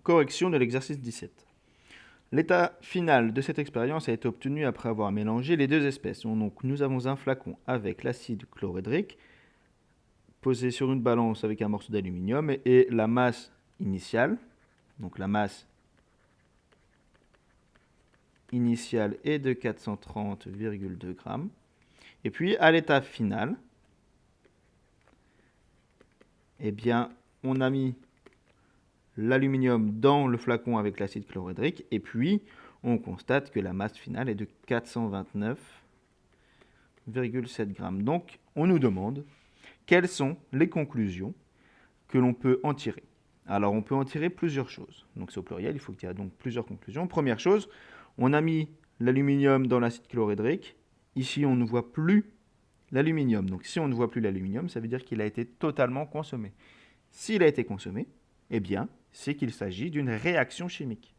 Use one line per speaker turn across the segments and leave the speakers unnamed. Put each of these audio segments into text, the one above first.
Correction de l'exercice 17. L'état final de cette expérience a été obtenu après avoir mélangé les deux espèces. Donc, nous avons un flacon avec l'acide chlorhydrique posé sur une balance avec un morceau d'aluminium et la masse initiale. Donc la masse initiale est de 430,2 grammes. Et puis à l'état final, eh bien, on a mis l'aluminium dans le flacon avec l'acide chlorhydrique et puis on constate que la masse finale est de 429,7 grammes. Donc on nous demande quelles sont les conclusions que l'on peut en tirer. Alors on peut en tirer plusieurs choses. Donc c'est au pluriel, il faut qu'il y ait donc plusieurs conclusions. Première chose, on a mis l'aluminium dans l'acide chlorhydrique. Ici on ne voit plus l'aluminium. Donc si on ne voit plus l'aluminium, ça veut dire qu'il a été totalement consommé. S'il a été consommé, eh bien, c'est qu'il s'agit d'une réaction chimique.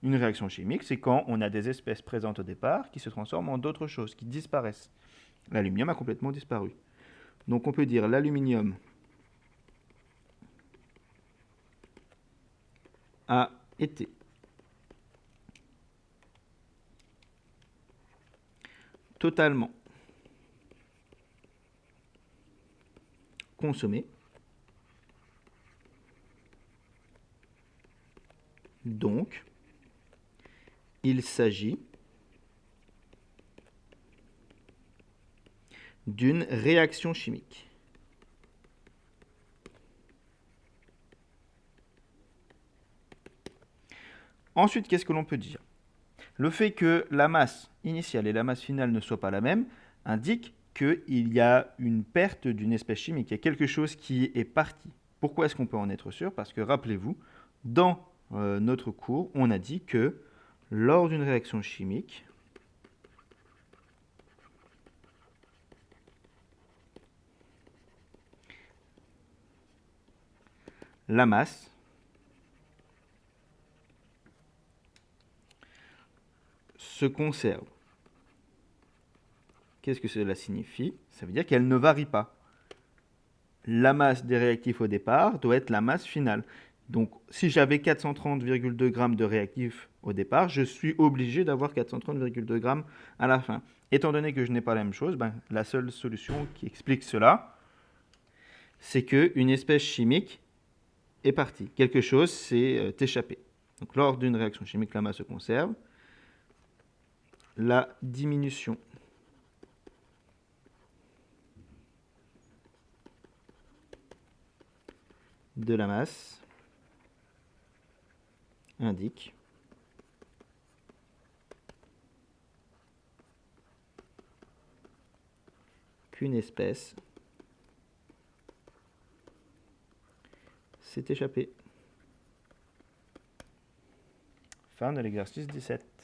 Une réaction chimique, c'est quand on a des espèces présentes au départ qui se transforment en d'autres choses, qui disparaissent. L'aluminium a complètement disparu. Donc on peut dire l'aluminium a été totalement consommé. Donc, il s'agit d'une réaction chimique. Ensuite, qu'est-ce que l'on peut dire? Le fait que la masse initiale et la masse finale ne soient pas la même indique qu'il y a une perte d'une espèce chimique. Il y a quelque chose qui est parti. Pourquoi est-ce qu'on peut en être sûr? Parce que rappelez-vous, dans notre cours, on a dit que lors d'une réaction chimique, la masse se conserve. Qu'est-ce que cela signifie? Ça veut dire qu'elle ne varie pas. La masse des réactifs au départ doit être la masse finale. Donc, si j'avais 430,2 grammes de réactifs au départ, je suis obligé d'avoir 430,2 grammes à la fin. Étant donné que je n'ai pas la même chose, la seule solution qui explique cela, c'est qu'une espèce chimique est partie. Quelque chose s'est échappé. Donc, lors d'une réaction chimique, la masse se conserve. La diminution de la masse indique qu'une espèce s'est échappée. Fin de l'exercice 17.